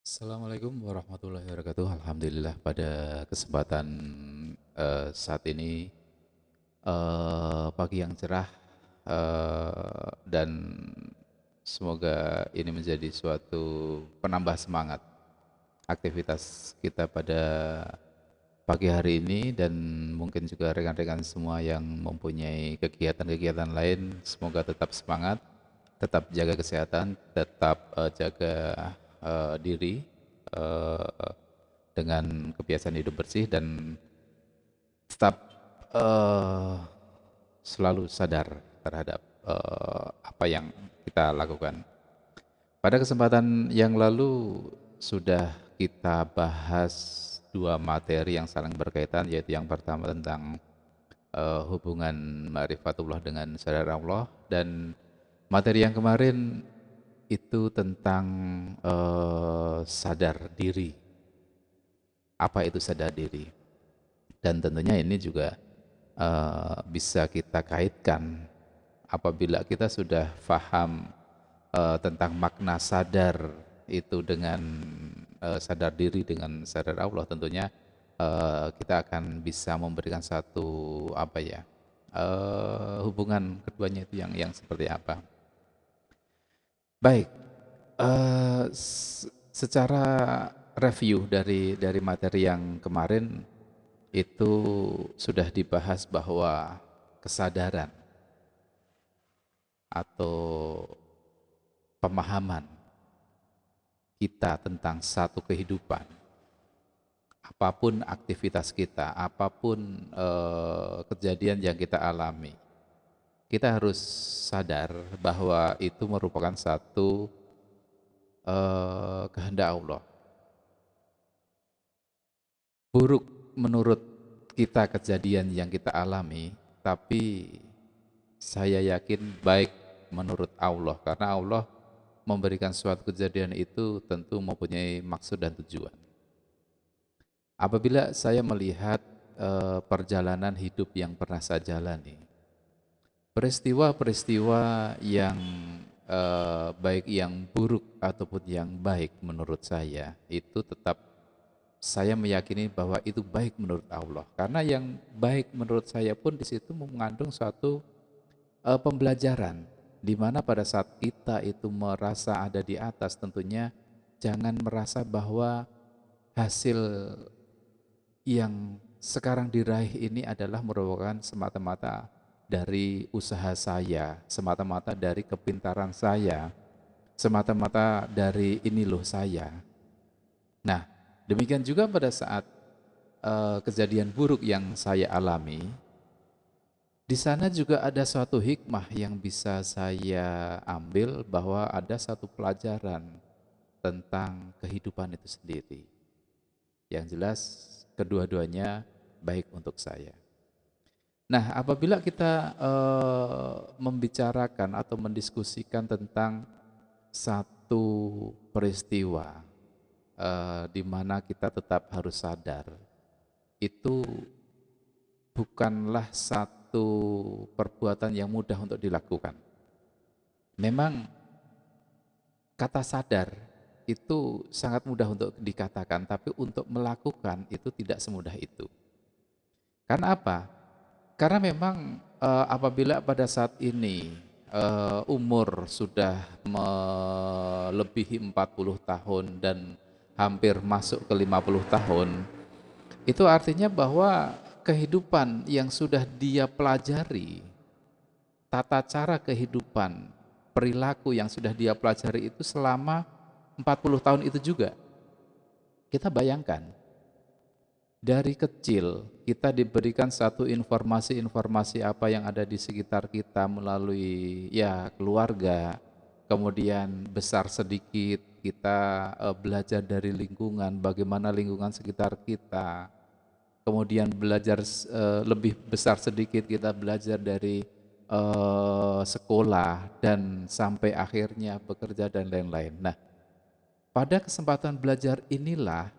Assalamualaikum warahmatullahi wabarakatuh. Alhamdulillah pada kesempatan saat ini pagi yang cerah dan semoga ini menjadi suatu penambah semangat aktivitas kita pada pagi hari ini dan mungkin juga rekan-rekan semua yang mempunyai kegiatan-kegiatan lain semoga tetap semangat, tetap jaga kesehatan, tetap jaga diri eh, dengan kebiasaan hidup bersih dan tetap eh, selalu sadar terhadap apa yang kita lakukan. Pada kesempatan yang lalu sudah kita bahas dua materi yang saling berkaitan, yaitu yang pertama tentang hubungan ma'rifatullah dengan sadar Allah, dan materi yang kemarin itu tentang sadar diri. Apa itu sadar diri? Dan tentunya ini juga bisa kita kaitkan apabila kita sudah paham tentang makna sadar itu dengan sadar diri dengan sadar Allah, tentunya kita akan bisa memberikan satu apa ya hubungan keduanya itu yang seperti apa. Baik, secara review dari materi yang kemarin itu sudah dibahas bahwa kesadaran atau pemahaman kita tentang satu kehidupan, apapun aktivitas kita, apapun kejadian yang kita alami, kita harus sadar bahwa itu merupakan satu kehendak Allah. Buruk menurut kita kejadian yang kita alami, tapi saya yakin baik menurut Allah, karena Allah memberikan suatu kejadian itu tentu mempunyai maksud dan tujuan. Apabila saya melihat perjalanan hidup yang pernah saya jalani, peristiwa-peristiwa yang baik yang buruk ataupun yang baik menurut saya, itu tetap saya meyakini bahwa itu baik menurut Allah. Karena yang baik menurut saya pun di situ mengandung suatu pembelajaran, di mana pada saat kita itu merasa ada di atas, tentunya jangan merasa bahwa hasil yang sekarang diraih ini adalah merupakan semata-mata dari usaha saya, semata-mata dari kepintaran saya, semata-mata dari ini loh saya. Nah, demikian juga pada saat kejadian buruk yang saya alami, di sana juga ada suatu hikmah yang bisa saya ambil, bahwa ada satu pelajaran tentang kehidupan itu sendiri. Yang jelas kedua-duanya baik untuk saya. Nah, apabila kita membicarakan atau mendiskusikan tentang satu peristiwa di mana kita tetap harus sadar, itu bukanlah satu perbuatan yang mudah untuk dilakukan. Memang kata sadar itu sangat mudah untuk dikatakan, tapi untuk melakukan itu tidak semudah itu. Karena apa? Karena memang apabila pada saat ini umur sudah melebihi 40 tahun dan hampir masuk ke 50 tahun, itu artinya bahwa kehidupan yang sudah dia pelajari, tata cara kehidupan, perilaku yang sudah dia pelajari itu selama 40 tahun itu juga. Kita bayangkan, dari kecil kita diberikan satu informasi-informasi apa yang ada di sekitar kita melalui ya keluarga, kemudian besar sedikit kita belajar dari lingkungan, bagaimana lingkungan sekitar kita, kemudian belajar lebih besar sedikit kita belajar dari sekolah dan sampai akhirnya bekerja dan lain-lain. Nah, pada kesempatan belajar inilah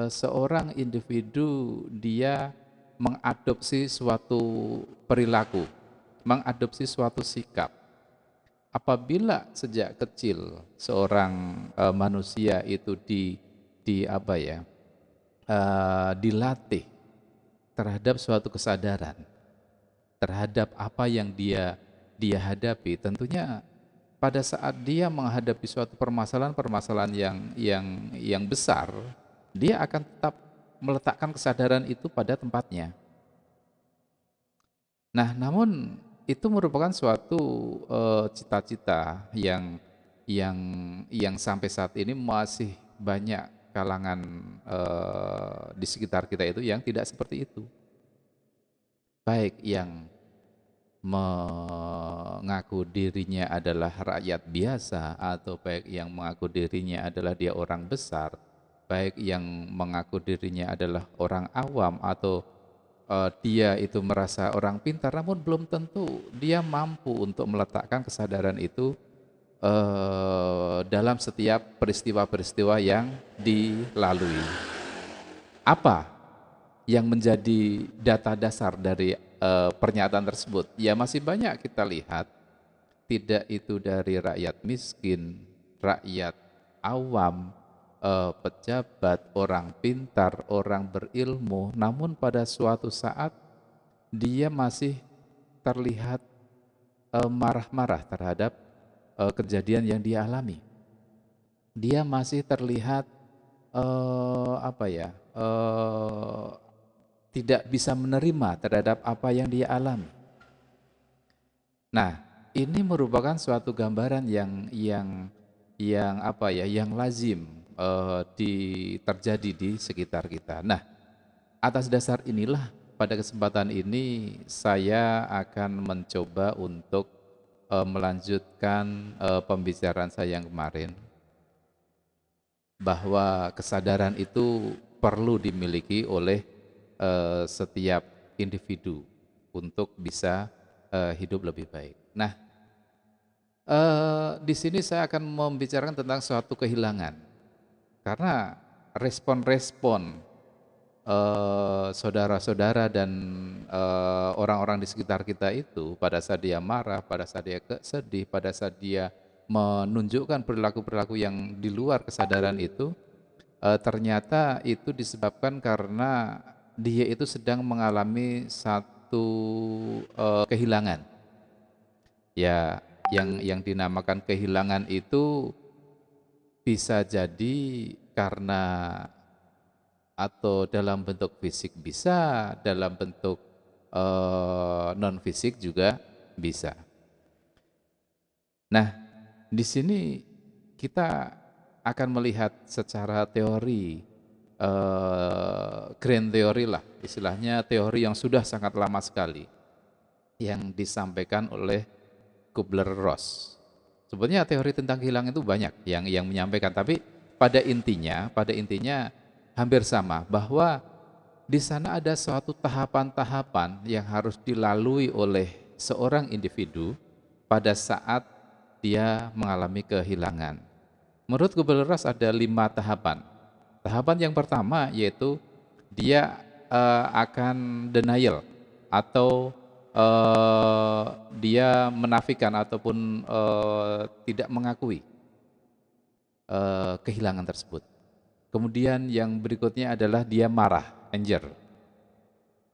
seorang individu dia mengadopsi suatu perilaku, mengadopsi suatu sikap. apabila sejak kecil seorang manusia itu di apa ya, dilatih terhadap suatu kesadaran terhadap apa yang dia hadapi, tentunya pada saat dia menghadapi suatu permasalahan-permasalahan yang besar, dia akan tetap meletakkan kesadaran itu pada tempatnya. Nah, namun itu merupakan suatu cita-cita yang yang sampai saat ini masih banyak kalangan di sekitar kita itu yang tidak seperti itu. Baik yang mengaku dirinya adalah rakyat biasa atau baik yang mengaku dirinya adalah dia orang besar, baik yang mengaku dirinya adalah orang awam atau dia itu merasa orang pintar, namun belum tentu dia mampu untuk meletakkan kesadaran itu dalam setiap peristiwa-peristiwa yang dilalui. Apa yang menjadi data dasar dari pernyataan tersebut? Ya masih banyak kita lihat, tidak itu dari rakyat miskin, rakyat awam, pejabat, orang pintar, orang berilmu, namun pada suatu saat dia masih terlihat marah-marah terhadap kejadian yang dia alami. Dia masih terlihat apa ya, tidak bisa menerima terhadap apa yang dia alami. Nah, ini merupakan suatu gambaran yang apa ya, yang lazim terjadi di sekitar kita. Nah, atas dasar inilah pada kesempatan ini saya akan mencoba untuk melanjutkan pembicaraan saya yang kemarin, bahwa kesadaran itu perlu dimiliki oleh setiap individu untuk bisa hidup lebih baik. Nah, di sini saya akan membicarakan tentang suatu kehilangan, karena respon-respon saudara-saudara dan orang-orang di sekitar kita itu pada saat dia marah, pada saat dia sedih, pada saat dia menunjukkan perilaku-perilaku yang di luar kesadaran itu, ternyata itu disebabkan karena dia itu sedang mengalami satu kehilangan. Ya, yang dinamakan kehilangan itu bisa jadi karena atau dalam bentuk fisik bisa, dalam bentuk non fisik juga bisa. Nah, di sini kita akan melihat secara teori, grand teori lah, istilahnya teori yang sudah sangat lama sekali, yang disampaikan oleh Kubler-Ross. Sebenarnya teori tentang kehilangan itu banyak yang menyampaikan, tapi pada intinya hampir sama, bahwa di sana ada suatu tahapan-tahapan yang harus dilalui oleh seorang individu pada saat dia mengalami kehilangan. Menurut Kubler-Ross ada 5 tahapan. Tahapan yang pertama yaitu dia akan denial atau dia menafikan ataupun tidak mengakui kehilangan tersebut. Kemudian yang berikutnya adalah dia marah, anger.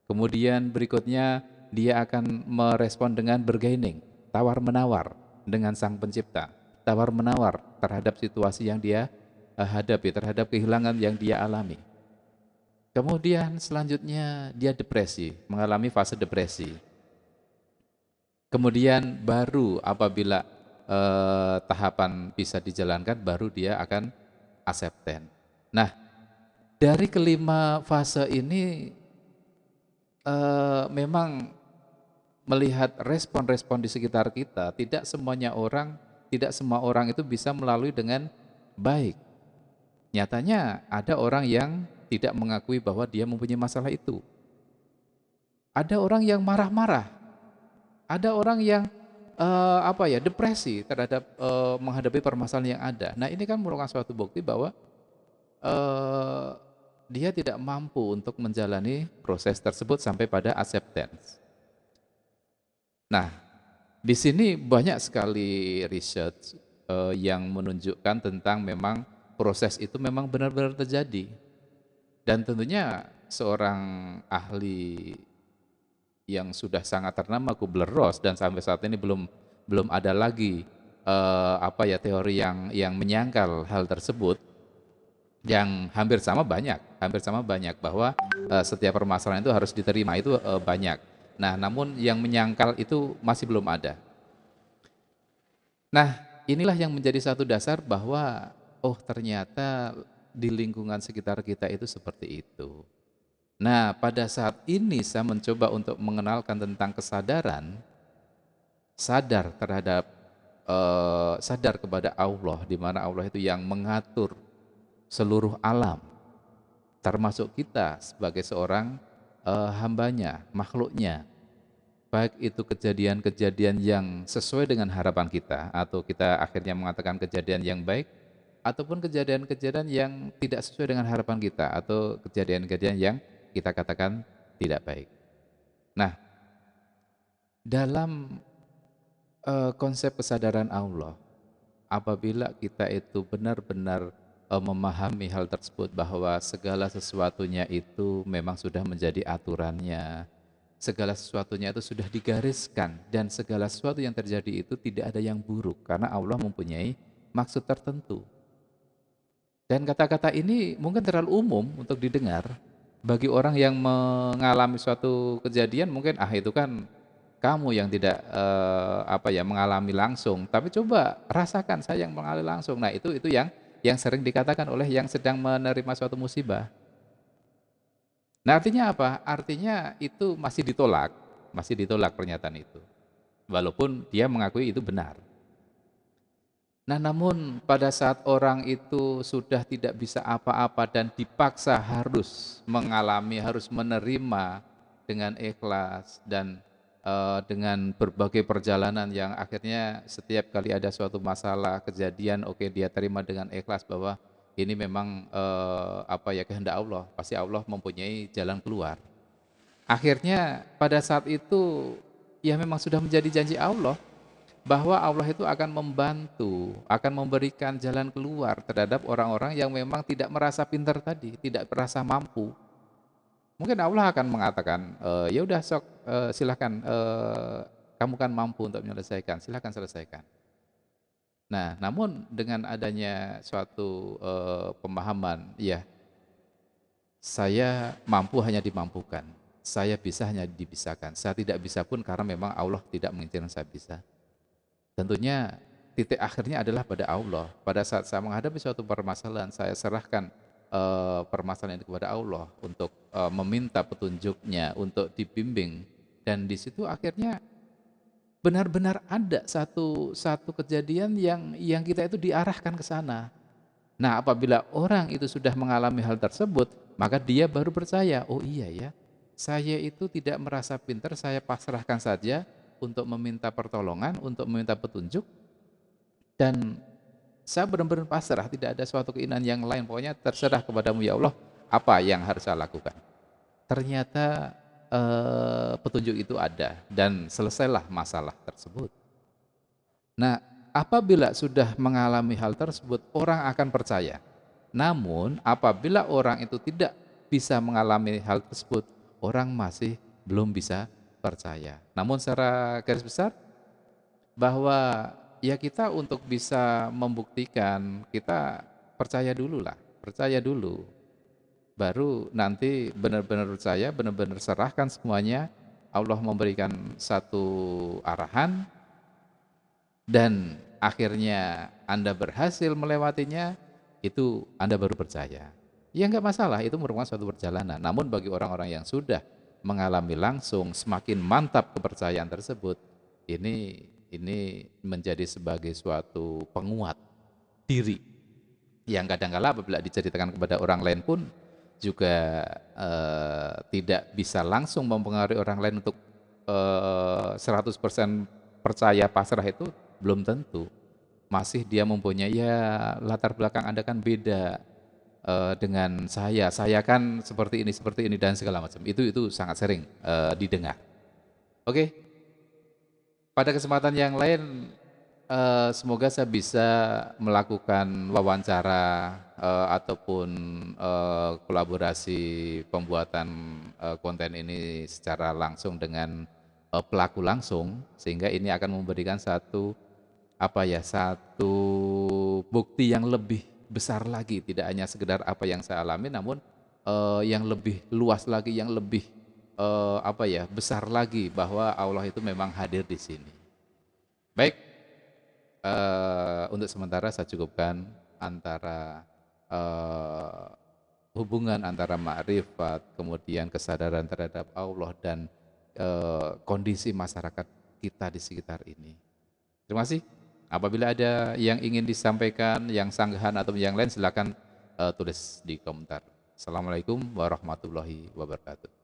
Kemudian berikutnya dia akan merespon dengan bergaining, tawar-menawar dengan Sang Pencipta, tawar-menawar terhadap situasi yang dia hadapi, terhadap kehilangan yang dia alami. Kemudian selanjutnya dia depresi, mengalami fase depresi. Kemudian baru apabila tahapan bisa dijalankan, baru dia akan acceptance. Nah, dari kelima fase ini memang melihat respon-respon di sekitar kita, tidak semua orang itu bisa melalui dengan baik. Nyatanya ada orang yang tidak mengakui bahwa dia mempunyai masalah itu. Ada orang yang marah-marah, ada orang yang depresi terhadap menghadapi permasalahan yang ada. Nah, ini kan merupakan suatu bukti bahwa dia tidak mampu untuk menjalani proses tersebut sampai pada acceptance. Nah, Di sini banyak sekali research yang menunjukkan tentang memang proses itu memang benar-benar terjadi. Dan tentunya seorang ahli yang sudah sangat ternama, Kubler-Ross, dan sampai saat ini belum belum ada lagi teori yang menyangkal hal tersebut. Yang hampir sama banyak bahwa setiap permasalahan itu harus diterima itu banyak. Nah, namun yang menyangkal itu masih belum ada. Nah, inilah yang menjadi satu dasar bahwa oh ternyata di lingkungan sekitar kita itu seperti itu. Nah, pada saat ini saya mencoba untuk mengenalkan tentang kesadaran, sadar kepada Allah, di mana Allah itu yang mengatur seluruh alam, termasuk kita sebagai seorang hambanya, makhluknya. Baik itu kejadian-kejadian yang sesuai dengan harapan kita, atau kita akhirnya mengatakan kejadian yang baik, ataupun kejadian-kejadian yang tidak sesuai dengan harapan kita, atau kejadian-kejadian yang kita katakan tidak baik. Nah, dalam konsep kesadaran Allah, apabila kita itu benar-benar memahami hal tersebut bahwa segala sesuatunya itu memang sudah menjadi aturannya, segala sesuatunya itu sudah digariskan, dan segala sesuatu yang terjadi itu tidak ada yang buruk karena Allah mempunyai maksud tertentu. Dan kata-kata ini mungkin terlalu umum untuk didengar bagi orang yang mengalami suatu kejadian. Mungkin itu kan kamu yang tidak mengalami langsung, tapi coba rasakan, saya yang mengalami langsung. Nah, itu yang sering dikatakan oleh yang sedang menerima suatu musibah. Nah, artinya apa? Artinya itu masih ditolak pernyataan itu. Walaupun dia mengakui itu benar. Nah, namun pada saat orang itu sudah tidak bisa apa-apa dan dipaksa harus mengalami, harus menerima dengan ikhlas dan dengan berbagai perjalanan yang akhirnya setiap kali ada suatu masalah, kejadian, oke, dia terima dengan ikhlas bahwa ini memang kehendak Allah, pasti Allah mempunyai jalan keluar. Akhirnya pada saat itu ya memang sudah menjadi janji Allah bahwa Allah itu akan membantu, akan memberikan jalan keluar terhadap orang-orang yang memang tidak merasa pintar tadi, tidak merasa mampu. Mungkin Allah akan mengatakan, ya udah sok, silahkan, kamu kan mampu untuk menyelesaikan, silahkan selesaikan. Nah, namun dengan adanya suatu pemahaman, ya saya mampu hanya dimampukan, saya bisa hanya dibisakan, saya tidak bisa pun karena memang Allah tidak menginginkan saya bisa. Tentunya titik akhirnya adalah pada Allah. Pada saat saya menghadapi suatu permasalahan, saya serahkan permasalahan itu kepada Allah untuk meminta petunjuknya, untuk dibimbing. Dan di situ akhirnya benar-benar ada satu kejadian yang kita itu diarahkan ke sana. Nah, apabila orang itu sudah mengalami hal tersebut, maka dia baru percaya, oh iya ya, saya itu tidak merasa pintar, saya pasrahkan saja untuk meminta pertolongan, untuk meminta petunjuk, dan saya benar-benar pasrah, tidak ada suatu keinginan yang lain, pokoknya terserah kepadamu ya Allah, apa yang harus saya lakukan. Ternyata petunjuk itu ada, dan selesailah masalah tersebut. Nah, apabila sudah mengalami hal tersebut, orang akan percaya. Namun, apabila orang itu tidak bisa mengalami hal tersebut, orang masih belum bisa percaya. Namun secara garis besar, bahwa ya kita untuk bisa membuktikan, kita percaya dulu lah, percaya dulu. Baru nanti benar-benar percaya, benar-benar serahkan semuanya, Allah memberikan satu arahan, dan akhirnya Anda berhasil melewatinya, itu Anda baru percaya. Ya nggak masalah, itu merupakan suatu perjalanan. Namun bagi orang-orang yang sudah mengalami langsung, semakin mantap kepercayaan tersebut, ini menjadi sebagai suatu penguat diri yang kadang-kala apabila diceritakan kepada orang lain pun juga tidak bisa langsung mempengaruhi orang lain untuk 100% percaya pasrah, itu belum tentu. Masih dia mempunyai, ya latar belakang Anda kan beda dengan saya kan seperti ini dan segala macam. Itu sangat sering didengar. Oke? Pada kesempatan yang lain, semoga saya bisa melakukan wawancara, ataupun, kolaborasi pembuatan, konten ini secara langsung dengan, pelaku langsung, sehingga ini akan memberikan satu, apa ya, satu bukti yang lebih besar lagi, tidak hanya sekedar apa yang saya alami, namun, yang lebih luas lagi, yang lebih, apa ya, besar lagi bahwa Allah itu memang hadir di sini. Baik, untuk sementara saya cukupkan antara, eee, hubungan antara makrifat, kemudian kesadaran terhadap Allah dan, kondisi masyarakat kita di sekitar ini. Terima kasih. Apabila ada yang ingin disampaikan, yang sanggahan atau yang lain silakan, tulis di komentar. Assalamualaikum warahmatullahi wabarakatuh.